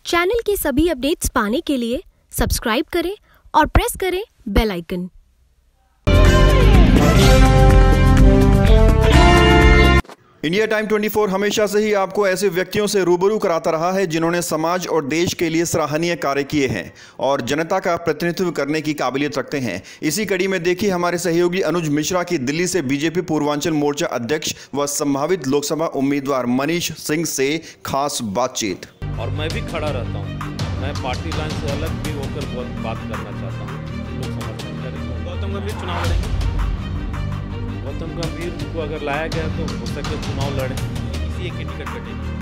Channel की सभी updates पाने के लिए सब्सक्राइब करें और प्रेस करें बेल आइकन। इंडिया टाइम 24 हमेशा से ही आपको ऐसे व्यक्तियों से रूबरू कराता रहा है जिन्होंने समाज और देश के लिए सराहनीय कार्य किए हैं और जनता का प्रतिनिधित्व करने की काबिलियत रखते हैं। इसी कड़ी में देखिए हमारे सहयोगी अनुज मिश्रा की दिल्ली से बीजेपी पूर्वांचल मोर्चा अध्यक्ष व संभावित लोकसभा उम्मीदवार मनीष सिंह से खास बातचीत। और मैं भी खड़ा रहता हूँ, मैं पार्टी लाइन से अलग भी होकर बात करना चाहता हूँ। लोग समर्थन करेंगे, गौतम गंभीर चुनाव लड़ेंगे। गौतम गंभीर को अगर लाया गया तो हो सके चुनाव लड़े, किसी एक की टिकट कटेगी।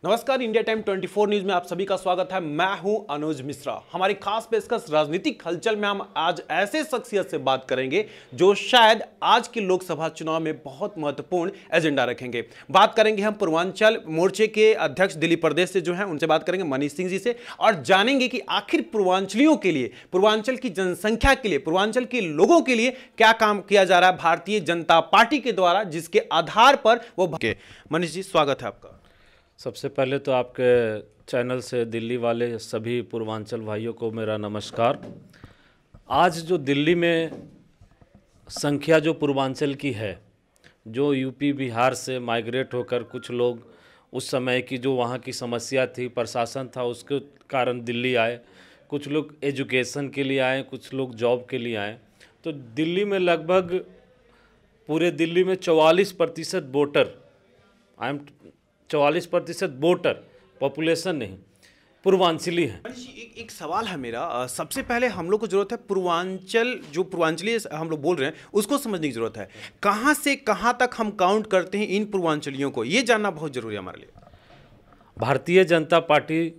नमस्कार, इंडिया टाइम 24 न्यूज में आप सभी का स्वागत है। मैं हूं अनुज मिश्रा। हमारी खास पेशकश राजनीतिक हलचल में हम आज ऐसे शख्सियत से बात करेंगे जो शायद आज के लोकसभा चुनाव में बहुत महत्वपूर्ण एजेंडा रखेंगे। बात करेंगे हम पूर्वांचल मोर्चे के अध्यक्ष दिल्ली प्रदेश से जो हैं उनसे बात करेंगे, मनीष सिंह जी से, और जानेंगे कि आखिर पूर्वांचलियों के लिए, पूर्वांचल की जनसंख्या के लिए, पूर्वांचल के लोगों के लिए क्या काम किया जा रहा है भारतीय जनता पार्टी के द्वारा, जिसके आधार पर वो। मनीष जी, स्वागत है आपका। सबसे पहले तो आपके चैनल से दिल्ली वाले सभी पूर्वांचल भाइयों को मेरा नमस्कार। आज जो दिल्ली में संख्या जो पूर्वांचल की है, जो यूपी बिहार से माइग्रेट होकर कुछ लोग उस समय की जो वहाँ की समस्या थी, प्रशासन था, उसके कारण दिल्ली आए। कुछ लोग एजुकेशन के लिए आए, कुछ लोग जॉब के लिए आए। तो दिल्ली में लगभग पूरे दिल्ली में 44% वोटर, 44% वोटर पॉपुलेशन नहीं, पूर्वांचली है। एक सवाल है मेरा, सबसे पहले हम लोग को जरूरत है पूर्वांचल, जो पूर्वांचली हम लोग बोल रहे हैं उसको समझने की जरूरत है। कहाँ से कहाँ तक हम काउंट करते हैं इन पूर्वांचलियों को, ये जानना बहुत जरूरी है हमारे लिए। भारतीय जनता पार्टी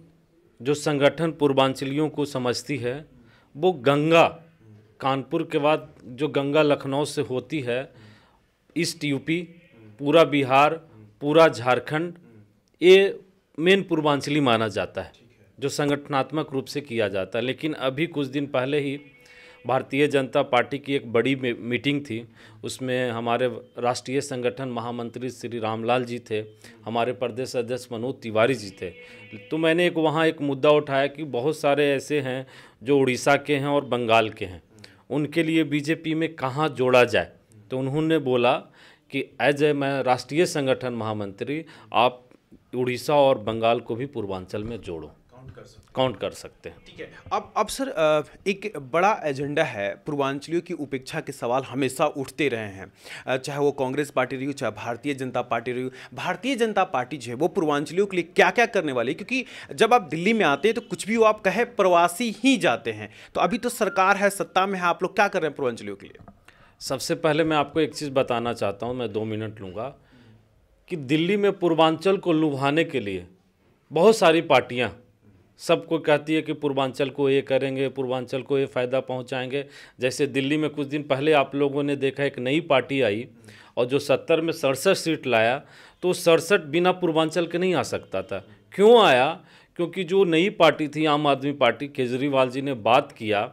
जो संगठन पूर्वांचलियों को समझती है, वो गंगा, कानपुर के बाद जो गंगा लखनऊ से होती है, ईस्ट यूपी, पूरा बिहार, पूरा झारखंड, ये मेन पूर्वांचली माना जाता है, जो संगठनात्मक रूप से किया जाता है। लेकिन अभी कुछ दिन पहले ही भारतीय जनता पार्टी की एक बड़ी मीटिंग थी, उसमें हमारे राष्ट्रीय संगठन महामंत्री श्री रामलाल जी थे, हमारे प्रदेश अध्यक्ष मनोज तिवारी जी थे। तो मैंने वहाँ एक मुद्दा उठाया कि बहुत सारे ऐसे हैं जो उड़ीसा के हैं और बंगाल के हैं, उनके लिए बीजेपी में कहाँ जोड़ा जाए। तो उन्होंने बोला कि एज ए मैं राष्ट्रीय संगठन महामंत्री, आप उड़ीसा और बंगाल को भी पूर्वांचल में जोड़ो, काउंट कर सकते हैं। ठीक है। अब सर, एक बड़ा एजेंडा है, पूर्वांचलियों की उपेक्षा के सवाल हमेशा उठते रहे हैं, चाहे वो कांग्रेस पार्टी रही हो, चाहे भारतीय जनता पार्टी रही हो। भारतीय जनता पार्टी जो है वो पूर्वांचलियों के लिए क्या क्या करने वाली है? क्योंकि जब आप दिल्ली में आते हैं तो कुछ भी वो आप कहे प्रवासी ही जाते हैं। तो अभी तो सरकार है, सत्ता में है, आप लोग क्या कर रहे हैं पूर्वांचलियों के लिए? सबसे पहले मैं आपको एक चीज़ बताना चाहता हूँ, मैं 2 मिनट लूँगा, कि दिल्ली में पूर्वांचल को लुभाने के लिए बहुत सारी पार्टियाँ सबको कहती है कि पूर्वांचल को ये करेंगे, पूर्वांचल को ये फ़ायदा पहुँचाएंगे। जैसे दिल्ली में कुछ दिन पहले आप लोगों ने देखा एक नई पार्टी आई और जो 70 में 67 सीट लाया, तो 67 बिना पूर्वांचल के नहीं आ सकता था। क्यों आया? क्योंकि जो नई पार्टी थी आम आदमी पार्टी, केजरीवाल जी ने बात किया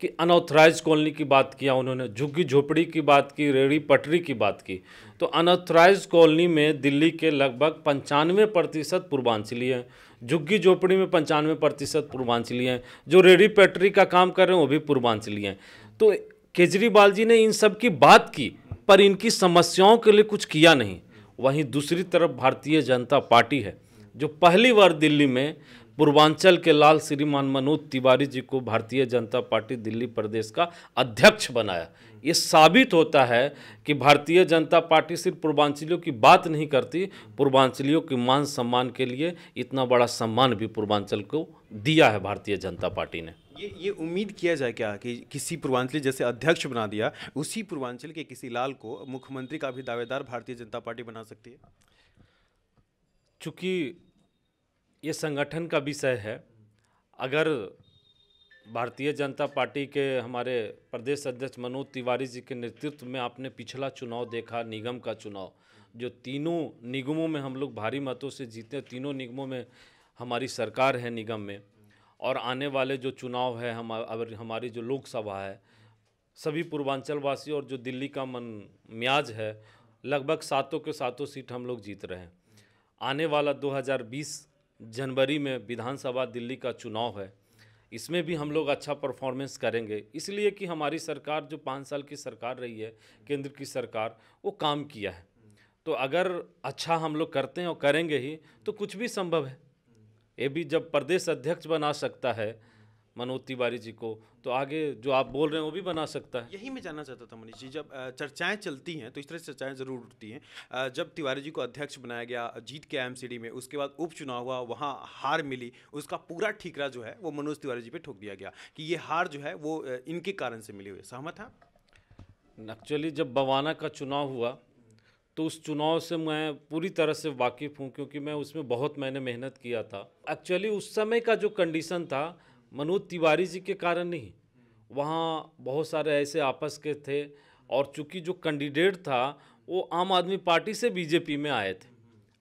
कि अनऑथराइज कॉलोनी की बात किया, उन्होंने झुग्गी झोपड़ी की बात की, रेहड़ी पटरी की बात की। तो अनऑथराइज कॉलोनी में दिल्ली के लगभग 95% पूर्वांचली हैं, झुग्गी झोपड़ी में 95% पूर्वांचली हैं, जो रेहड़ी पटरी का काम कर रहे हैं वो भी पूर्वांचली हैं। तो केजरीवाल जी ने इन सब की बात की, पर इनकी समस्याओं के लिए कुछ किया नहीं। वहीं दूसरी तरफ भारतीय जनता पार्टी है, जो पहली बार दिल्ली में पूर्वांचल के लाल श्रीमान मनोज तिवारी जी को भारतीय जनता पार्टी दिल्ली प्रदेश का अध्यक्ष बनाया। ये साबित होता है कि भारतीय जनता पार्टी सिर्फ पूर्वांचलियों की बात नहीं करती, पूर्वांचलियों के मान सम्मान के लिए इतना बड़ा सम्मान भी पूर्वांचल को दिया है भारतीय जनता पार्टी ने। ये उम्मीद किया जाए क्या कि किसी पूर्वांचली जैसे अध्यक्ष बना दिया, उसी पूर्वांचल के किसी लाल को मुख्यमंत्री का भी दावेदार भारतीय जनता पार्टी बना सकती है? चूँकि ये संगठन का विषय है, अगर भारतीय जनता पार्टी के हमारे प्रदेश अध्यक्ष मनोज तिवारी जी के नेतृत्व में आपने पिछला चुनाव देखा, निगम का चुनाव, जो तीनों निगमों में हम लोग भारी मतों से जीते, तीनों निगमों में हमारी सरकार है निगम में, और आने वाले जो चुनाव है हमारी जो लोकसभा है, सभी पूर्वांचल वासी और जो दिल्ली का मन म्याज है, लगभग 7 के 7 सीट हम लोग जीत रहे हैं। आने वाला 2020 जनवरी में विधानसभा दिल्ली का चुनाव है, इसमें भी हम लोग अच्छा परफॉर्मेंस करेंगे, इसलिए कि हमारी सरकार जो 5 साल की सरकार रही है, केंद्र की सरकार, वो काम किया है। तो अगर अच्छा हम लोग करते हैं और करेंगे ही तो कुछ भी संभव है। ये भी जब प्रदेश अध्यक्ष बना सकता है मनोज तिवारी जी को, तो आगे जो आप बोल रहे हैं वो भी बना सकता है। यही मैं जानना चाहता था मनीष जी, जब चर्चाएं चलती हैं तो इस तरह से चर्चाएं जरूर उठती हैं। जब तिवारी जी को अध्यक्ष बनाया गया, जीत के एमसीडी में, उसके बाद उपचुनाव हुआ, वहां हार मिली, उसका पूरा ठीकरा जो है वो मनोज तिवारी जी पे ठोक दिया गया कि ये हार जो है वो इनके कारण से मिली हुई। सहमत है? एक्चुअली जब बवाना का चुनाव हुआ तो उस चुनाव से मैं पूरी तरह से वाकिफ़ हूँ, क्योंकि मैं उसमें बहुत मैंने मेहनत किया था। एक्चुअली उस समय का जो कंडीशन था मनोज तिवारी जी के कारण नहीं, वहाँ बहुत सारे ऐसे आपस के थे, और चूंकि जो कैंडिडेट था वो आम आदमी पार्टी से बीजेपी में आए थे।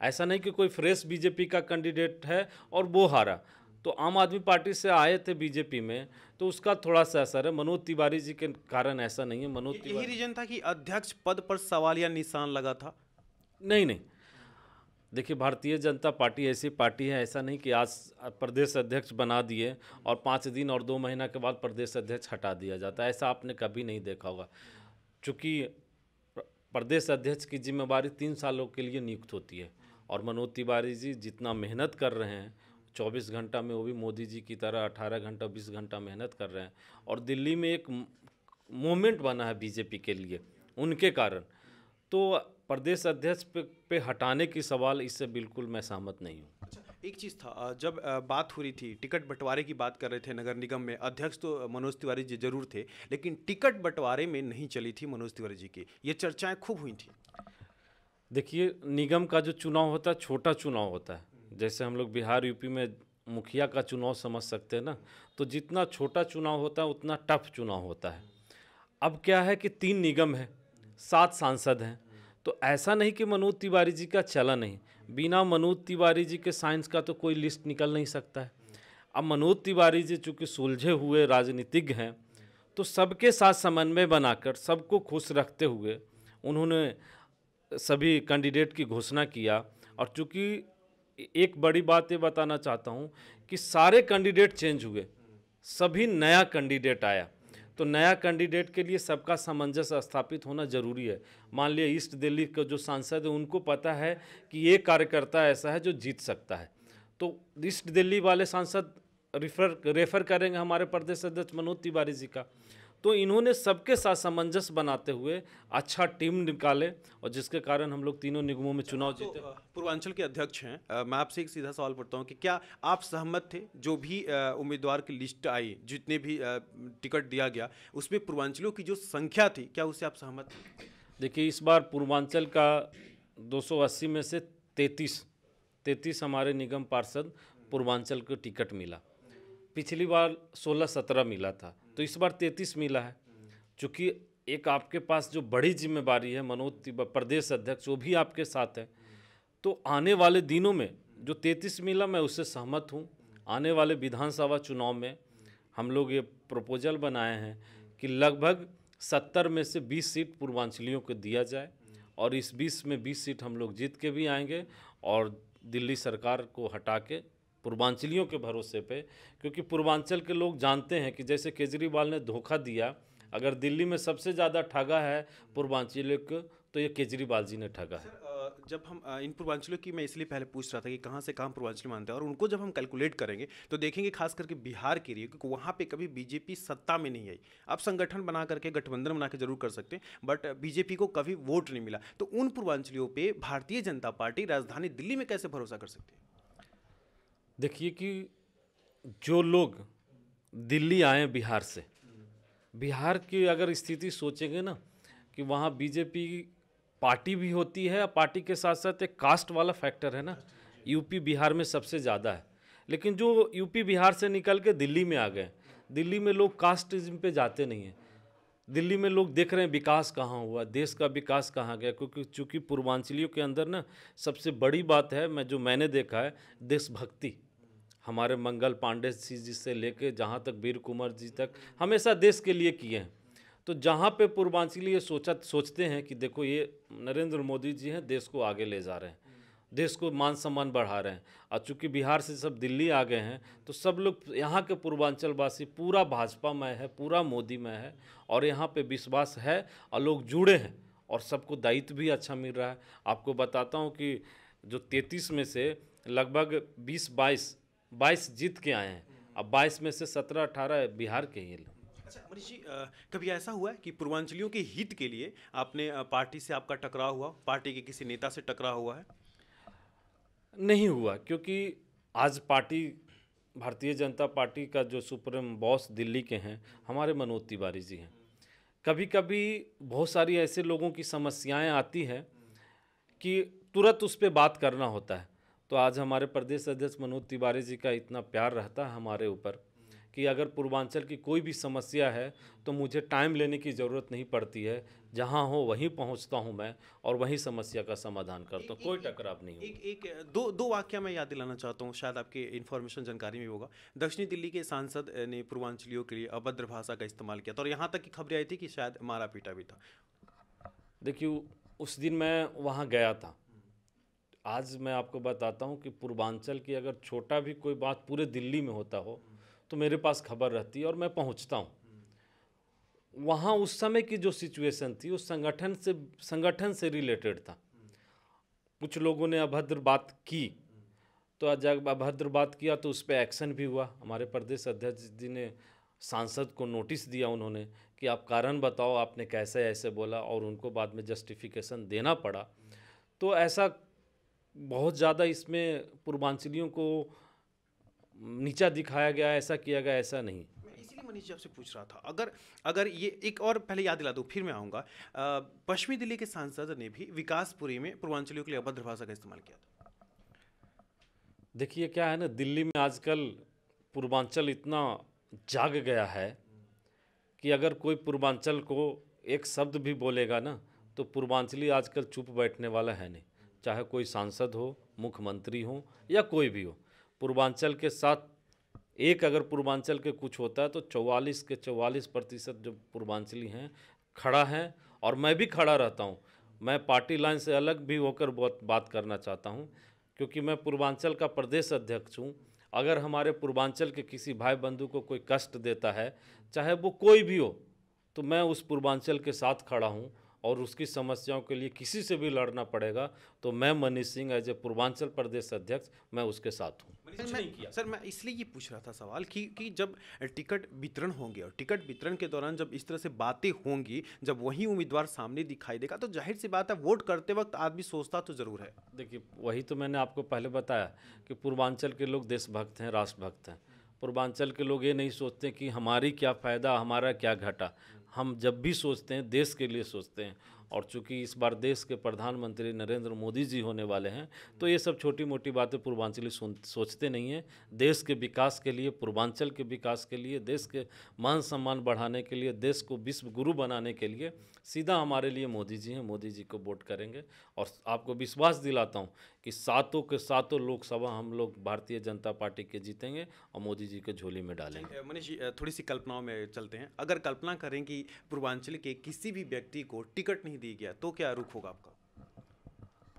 ऐसा नहीं कि कोई फ्रेश बीजेपी का कैंडिडेट है और वो हारा, तो आम आदमी पार्टी से आए थे बीजेपी में, तो उसका थोड़ा सा असर है। मनोज तिवारी जी के कारण ऐसा नहीं है। मनोज यही रीजन था कि अध्यक्ष पद पर सवालिया निशान लगा था? नहीं, देखिए भारतीय जनता पार्टी ऐसी पार्टी है, ऐसा नहीं कि आज प्रदेश अध्यक्ष बना दिए और 5 दिन और 2 महीना के बाद प्रदेश अध्यक्ष हटा दिया जाता है, ऐसा आपने कभी नहीं देखा होगा। चूँकि प्रदेश अध्यक्ष की जिम्मेवारी 3 सालों के लिए नियुक्त होती है, और मनोज तिवारी जी जितना मेहनत कर रहे हैं 24 घंटा में, वो भी मोदी जी की तरह 18 घंटा 20 घंटा मेहनत कर रहे हैं, और दिल्ली में एक मूवमेंट बना है बीजेपी के लिए उनके कारण, तो प्रदेश अध्यक्ष पे हटाने की सवाल, इससे बिल्कुल मैं सहमत नहीं हूँ। अच्छा, एक चीज़ था, जब बात हो रही थी टिकट बंटवारे की बात कर रहे थे नगर निगम में, अध्यक्ष तो मनोज तिवारी जी जरूर थे, लेकिन टिकट बंटवारे में नहीं चली थी मनोज तिवारी जी की, ये चर्चाएं खूब हुई थी। देखिए निगम का जो चुनाव होता है छोटा चुनाव होता है, जैसे हम लोग बिहार यूपी में मुखिया का चुनाव समझ सकते हैं ना, तो जितना छोटा चुनाव होता है उतना टफ चुनाव होता है। अब क्या है कि 3 निगम है, 7 सांसद हैं, तो ऐसा नहीं कि मनोज तिवारी जी का चला नहीं, बिना मनोज तिवारी जी के साइंस का तो कोई लिस्ट निकल नहीं सकता है। अब मनोज तिवारी जी चूँकि सुलझे हुए राजनीतिज्ञ हैं, तो सबके साथ समन्वय बनाकर सबको खुश रखते हुए उन्होंने सभी कैंडिडेट की घोषणा किया। और चूँकि एक बड़ी बात ये बताना चाहता हूँ कि सारे कैंडिडेट चेंज हुए, सभी नया कैंडिडेट आया, तो नया कैंडिडेट के लिए सबका सामंजस्य स्थापित होना जरूरी है। मान लिया ईस्ट दिल्ली का जो सांसद है उनको पता है कि ये कार्यकर्ता ऐसा है जो जीत सकता है, तो ईस्ट दिल्ली वाले सांसद रेफर करेंगे हमारे प्रदेश अध्यक्ष मनोज तिवारी जी का। तो इन्होंने सबके साथ सामंजस्य बनाते हुए अच्छा टीम निकाले, और जिसके कारण हम लोग तीनों निगमों में चुनाव जीते। पूर्वांचल के अध्यक्ष हैं, मैं आपसे एक सीधा सवाल पूछता हूं कि क्या आप सहमत थे जो भी उम्मीदवार की लिस्ट आई, जितने भी टिकट दिया गया, उसमें पूर्वांचलों की जो संख्या थी, क्या उससे आप सहमत थे? देखिए इस बार पूर्वांचल का 280 में से 33 हमारे निगम पार्षद पूर्वांचल को टिकट मिला। पिछली बार 16-17 मिला था, तो इस बार 33 मिला है। चूँकि एक आपके पास जो बड़ी जिम्मेवारी है, मनोज प्रदेश अध्यक्ष, वो भी आपके साथ है, तो आने वाले दिनों में जो 33 मिला मैं उससे सहमत हूँ। आने वाले विधानसभा चुनाव में हम लोग ये प्रपोजल बनाए हैं कि लगभग 70 में से 20 सीट पूर्वांचलियों को दिया जाए, और इस 20 में 20 सीट हम लोग जीत के भी आएंगे, और दिल्ली सरकार को हटा के पूर्वांचलियों के भरोसे पे, क्योंकि पूर्वांचल के लोग जानते हैं कि जैसे केजरीवाल ने धोखा दिया, अगर दिल्ली में सबसे ज़्यादा ठगा है पूर्वांचलियों को, तो ये केजरीवाल जी ने ठगा है। जब हम इन पूर्वांचलों की, मैं इसलिए पहले पूछ रहा था कि कहाँ से कहाँ पूर्वांचल मानते हैं, और उनको जब हम कैलकुलेट करेंगे तो देखेंगे खास करके बिहार के लिए, क्योंकि वहाँ पे कभी बीजेपी सत्ता में नहीं आई। आप संगठन बना करके, गठबंधन बना के जरूर कर सकते हैं, बट बीजेपी को कभी वोट नहीं मिला। तो उन पूर्वांचलियों पर भारतीय जनता पार्टी राजधानी दिल्ली में कैसे भरोसा कर सकती है? देखिए कि जो लोग दिल्ली आए बिहार से, बिहार की अगर स्थिति सोचेंगे ना कि वहाँ बीजेपी पार्टी भी होती है, पार्टी के साथ साथ एक कास्ट वाला फैक्टर है ना, यूपी बिहार में सबसे ज़्यादा है। लेकिन जो यूपी बिहार से निकल के दिल्ली में आ गए, दिल्ली में लोग कास्टिज्म पे जाते नहीं हैं। दिल्ली में लोग देख रहे हैं विकास कहाँ हुआ, देश का विकास कहाँ गया, क्योंकि चूँकि पूर्वांचलियों के अंदर ना सबसे बड़ी बात है, मैंने देखा है, देशभक्ति। हमारे मंगल पांडे जी से लेके जहाँ तक वीर कुंवर जी तक हमेशा देश के लिए किए हैं। तो जहाँ पे पूर्वांचली ये सोचते हैं कि देखो ये नरेंद्र मोदी जी हैं, देश को आगे ले जा रहे हैं, देश को मान सम्मान बढ़ा रहे हैं। और चूँकि बिहार से सब दिल्ली आ गए हैं तो सब लोग यहाँ के पूर्वांचलवासी पूरा भाजपा में है, पूरा मोदी में है और यहाँ पे विश्वास है और लोग जुड़े हैं और सबको दायित्व भी अच्छा मिल रहा है। आपको बताता हूँ कि जो 33 में से लगभग 22 जीत के आए हैं, अब 22 में से 17-18 बिहार के ही लोग। अच्छा मनीष जी, कभी ऐसा हुआ है कि पूर्वांचलियों के हित के लिए आपने पार्टी से आपका टकराव हुआ, पार्टी के किसी नेता से टकराव हुआ है? नहीं हुआ, क्योंकि आज पार्टी भारतीय जनता पार्टी का जो सुप्रीम बॉस दिल्ली के हैं हमारे मनोज तिवारी जी हैं। कभी कभी बहुत सारी ऐसे लोगों की समस्याएं आती हैं कि तुरंत उस पर बात करना होता है। तो आज हमारे प्रदेश अध्यक्ष मनोज तिवारी जी का इतना प्यार रहता है हमारे ऊपर कि अगर पूर्वांचल की कोई भी समस्या है तो मुझे टाइम लेने की ज़रूरत नहीं पड़ती है, जहां हो वहीं पहुंचता हूं मैं और वहीं समस्या का समाधान करता हूं, कोई टकराव नहीं होगा। दो वाक्य मैं याद दिलाना चाहता हूं, शायद आपके इन्फॉर्मेशन जानकारी में होगा। दक्षिणी दिल्ली के सांसद ने पूर्वांचलियों के लिए अभद्र भाषा का इस्तेमाल किया था और यहाँ तक की खबरें आई थी कि शायद मारा पीटा भी था। देखिए, उस दिन मैं वहाँ गया था। आज मैं आपको बताता हूँ कि पूर्वांचल की अगर छोटा भी कोई बात पूरे दिल्ली में होता हो तो मेरे पास खबर रहती है और मैं पहुंचता हूं। वहां उस समय की जो सिचुएशन थी उस संगठन से रिलेटेड था। कुछ लोगों ने अभद्र बात की, तो जब अभद्र बात किया तो उस पर एक्शन भी हुआ। हमारे प्रदेश अध्यक्ष जी ने सांसद को नोटिस दिया उन्होंने कि आप कारण बताओ, आपने कैसे ऐसे बोला, और उनको बाद में जस्टिफिकेशन देना पड़ा। तो ऐसा बहुत ज़्यादा इसमें पूर्वांचलियों को नीचा दिखाया गया, ऐसा किया गया, ऐसा नहीं। मैं इसीलिए मनीष जी आपसे पूछ रहा था, अगर ये एक और पहले याद दिला दूं फिर मैं आऊँगा। पश्चिमी दिल्ली के सांसद ने भी विकासपुरी में पूर्वांचलियों के लिए अभद्र भाषा का इस्तेमाल किया था। देखिए क्या है ना, दिल्ली में आजकल पूर्वांचल इतना जाग गया है कि अगर कोई पूर्वांचल को एक शब्द भी बोलेगा ना तो पूर्वांचली आजकल चुप बैठने वाला है नहीं। चाहे कोई सांसद हो, मुख्यमंत्री हो या कोई भी हो, पूर्वांचल के साथ एक अगर पूर्वांचल के कुछ होता है तो 44 के 44% जो पूर्वांचली हैं खड़ा हैं, और मैं भी खड़ा रहता हूं। मैं पार्टी लाइन से अलग भी होकर बहुत बात करना चाहता हूं, क्योंकि मैं पूर्वांचल का प्रदेश अध्यक्ष हूं। अगर हमारे पूर्वांचल के किसी भाई बंधु को कोई कष्ट देता है, चाहे वो कोई भी हो, तो मैं उस पूर्वांचल के साथ खड़ा हूं और उसकी समस्याओं के लिए किसी से भी लड़ना पड़ेगा तो मैं मनीष सिंह एज ए पूर्वांचल प्रदेश अध्यक्ष मैं उसके साथ हूँ। सर मैं इसलिए ये पूछ रहा था सवाल कि जब टिकट वितरण होंगे और टिकट वितरण के दौरान जब इस तरह से बातें होंगी, जब वही उम्मीदवार सामने दिखाई देगा, तो जाहिर सी बात है वोट करते वक्त आदमी सोचता तो जरूर है। देखिए, वही तो मैंने आपको पहले बताया कि पूर्वांचल के लोग देशभक्त हैं, राष्ट्रभक्त हैं। पूर्वांचल के लोग ये नहीं सोचते कि हमारी क्या फ़ायदा, हमारा क्या घाटा। हम जब भी सोचते हैं देश के लिए सोचते हैं, और चूंकि इस बार देश के प्रधानमंत्री नरेंद्र मोदी जी होने वाले हैं तो ये सब छोटी मोटी बातें पूर्वांचली सोचते नहीं हैं। देश के विकास के लिए, पूर्वांचल के विकास के लिए, देश के मान सम्मान बढ़ाने के लिए, देश को विश्व गुरु बनाने के लिए सीधा हमारे लिए मोदी जी हैं। मोदी जी को वोट करेंगे और आपको विश्वास दिलाता हूँ कि सातों के सातों लोकसभा हम लोग भारतीय जनता पार्टी के जीतेंगे और मोदी जी के झोली में डालेंगे। मनीष जी, थोड़ी सी कल्पनाओं में चलते हैं। अगर कल्पना करें कि पूर्वांचल के किसी भी व्यक्ति को टिकट नहीं दी गया तो क्या रुख होगा आपका?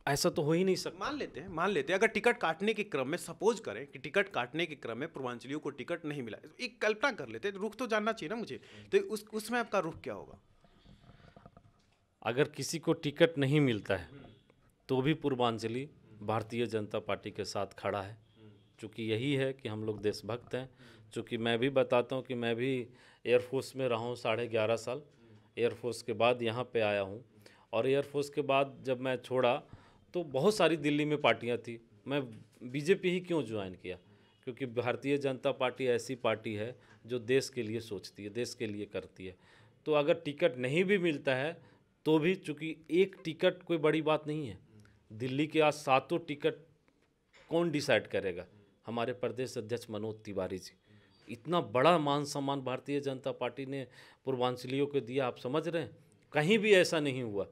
ऐसा तो हो ही नहीं सकता। मान लेते हैं अगर टिकट काटने के क्रम में, सपोज करें कि टिकट काटने के क्रम में पूर्वांचलियों को टिकट नहीं मिला, एक कल्पना कर लेते हैं, रुख तो जानना चाहिए ना मुझे, तो उसमें आपका रुख क्या होगा? अगर किसी को टिकट नहीं मिलता है तो भी पूर्वांचली भारतीय जनता पार्टी के साथ खड़ा है, चूँकि यही है कि हम लोग देशभक्त हैं। चूँकि मैं भी बताता हूँ कि मैं भी एयरफोर्स में रहा हूँ 11.5 साल। एयरफोर्स के बाद यहाँ पे आया हूँ, और एयरफोर्स के बाद जब मैं छोड़ा तो बहुत सारी दिल्ली में पार्टियाँ थी। मैं बीजेपी ही क्यों ज्वाइन किया? क्योंकि भारतीय जनता पार्टी ऐसी पार्टी है जो देश के लिए सोचती है, देश के लिए करती है। तो अगर टिकट नहीं भी मिलता है तो भी, चूँकि एक टिकट कोई बड़ी बात नहीं है, दिल्ली के आज 7 टिकट कौन डिसाइड करेगा? हमारे प्रदेश अध्यक्ष मनोज तिवारी जी। इतना बड़ा मान सम्मान भारतीय जनता पार्टी ने पूर्वांचलियों को दिया, आप समझ रहे हैं? कहीं भी ऐसा नहीं हुआ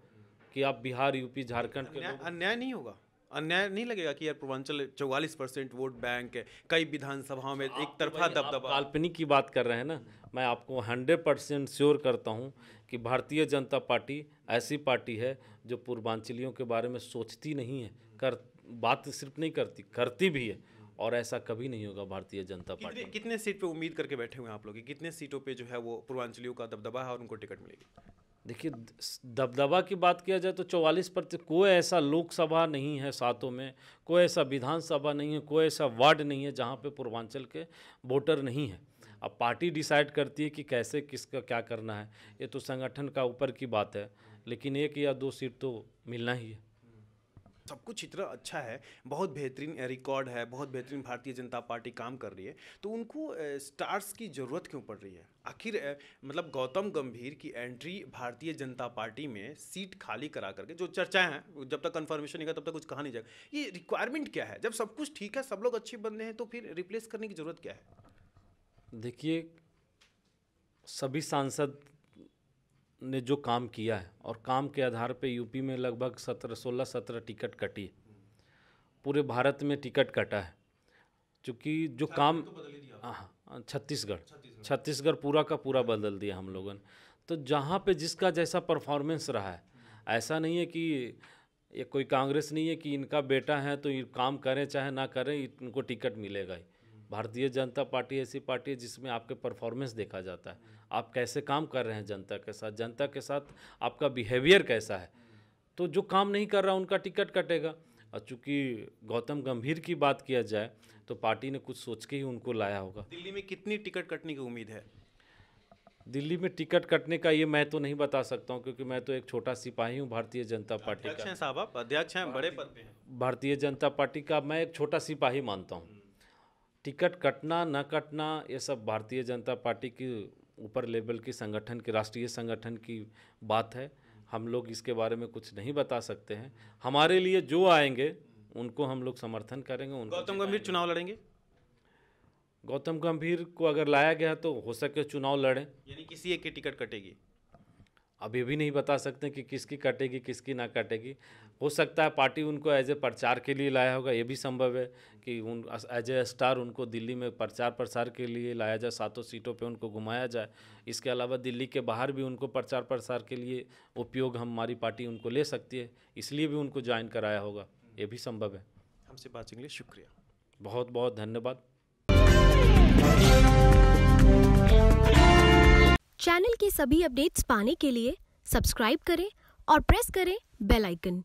कि आप बिहार, यूपी, झारखंड के लोग। अन्याय नहीं होगा? अन्याय नहीं लगेगा कि यार पूर्वांचल 44% वोट बैंक है, कई विधानसभाओं में एक तरफा दबदबा? काल्पनिक की बात कर रहे हैं ना। मैं आपको 100% श्योर करता हूं कि भारतीय जनता पार्टी ऐसी पार्टी है जो पूर्वांचलियों के बारे में सोचती नहीं है, बात सिर्फ नहीं करती भी है, और ऐसा कभी नहीं होगा भारतीय जनता पार्टी। कितने सीट पे उम्मीद करके बैठे हुए हैं आप लोग, कितने सीटों पे जो है वो पूर्वांचलियों का दबदबा है और उनको टिकट मिलेगी? देखिए, दबदबा की बात किया जाए तो 44%। कोई ऐसा लोकसभा नहीं है सातों में, कोई ऐसा विधानसभा नहीं है, कोई ऐसा वार्ड नहीं है जहाँ पे पूर्वांचल के वोटर नहीं है। अब पार्टी डिसाइड करती है कि कैसे किसका क्या करना है, ये तो संगठन का ऊपर की बात है, लेकिन 1 या 2 सीट तो मिलना ही है। सब कुछ इतना अच्छा है, बहुत बेहतरीन रिकॉर्ड है, बहुत बेहतरीन भारतीय जनता पार्टी काम कर रही है, तो उनको स्टार्स की ज़रूरत क्यों पड़ रही है? आखिर मतलब गौतम गंभीर की एंट्री भारतीय जनता पार्टी में सीट खाली करा करके, जो चर्चाएं हैं, जब तक कंफर्मेशन नहीं होगा तब तक कुछ कहा नहीं जाएगा, ये रिक्वायरमेंट क्या है? जब सब कुछ ठीक है, सब लोग अच्छे बंदे हैं, तो फिर रिप्लेस करने की ज़रूरत क्या है? देखिए, सभी सांसद ने जो काम किया है और काम के आधार पे यूपी में लगभग 16-17 टिकट कटी है, पूरे भारत में टिकट कटा है, क्योंकि जो काम छत्तीसगढ़ पूरा का पूरा बदल दिया हम लोगों ने। तो जहाँ पे जिसका जैसा परफॉर्मेंस रहा है, ऐसा नहीं है कि ये कोई कांग्रेस नहीं है कि इनका बेटा है तो ये काम करें चाहे ना करें इनको टिकट मिलेगा ही। भारतीय जनता पार्टी ऐसी पार्टी है जिसमें आपके परफॉर्मेंस देखा जाता है, आप कैसे काम कर रहे हैं जनता के साथ आपका बिहेवियर कैसा है। तो जो काम नहीं कर रहा उनका टिकट कटेगा। और चूँकि गौतम गंभीर की बात किया जाए तो पार्टी ने कुछ सोच के ही उनको लाया होगा। दिल्ली में कितनी टिकट कटने की उम्मीद है? दिल्ली में टिकट कटने का ये मैं तो नहीं बता सकता हूँ, क्योंकि मैं तो एक छोटा सिपाही हूँ भारतीय जनता पार्टी का। साहब आप अध्यक्ष हैं, बड़े पद पे हैं। भारतीय जनता पार्टी का मैं एक छोटा सिपाही मानता हूँ। टिकट कटना न कटना ये सब भारतीय जनता पार्टी की ऊपर लेवल की संगठन की, राष्ट्रीय संगठन की बात है। हम लोग इसके बारे में कुछ नहीं बता सकते हैं। हमारे लिए जो आएंगे उनको हम लोग समर्थन करेंगे। गौतम गंभीर चुनाव लड़ेंगे? गौतम गंभीर को अगर लाया गया तो हो सके चुनाव लड़ें, यानी किसी एक की टिकट कटेगी? अभी भी नहीं बता सकते कि किसकी कटेगी किसकी ना कटेगी। हो सकता है पार्टी उनको एज ए प्रचार के लिए लाया होगा, ये भी संभव है कि उन एज ए स्टार उनको दिल्ली में प्रचार प्रसार के लिए लाया जाए, 7 सीटों पे उनको घुमाया जाए। इसके अलावा दिल्ली के बाहर भी उनको प्रचार प्रसार के लिए उपयोग हमारी पार्टी उनको ले सकती है, इसलिए भी उनको ज्वाइन कराया होगा, ये भी संभव है। हमसे बात के लिए शुक्रिया, बहुत बहुत धन्यवाद। चैनल की सभी अपडेट्स पाने के लिए सब्सक्राइब करें और प्रेस करें बेल आइकन।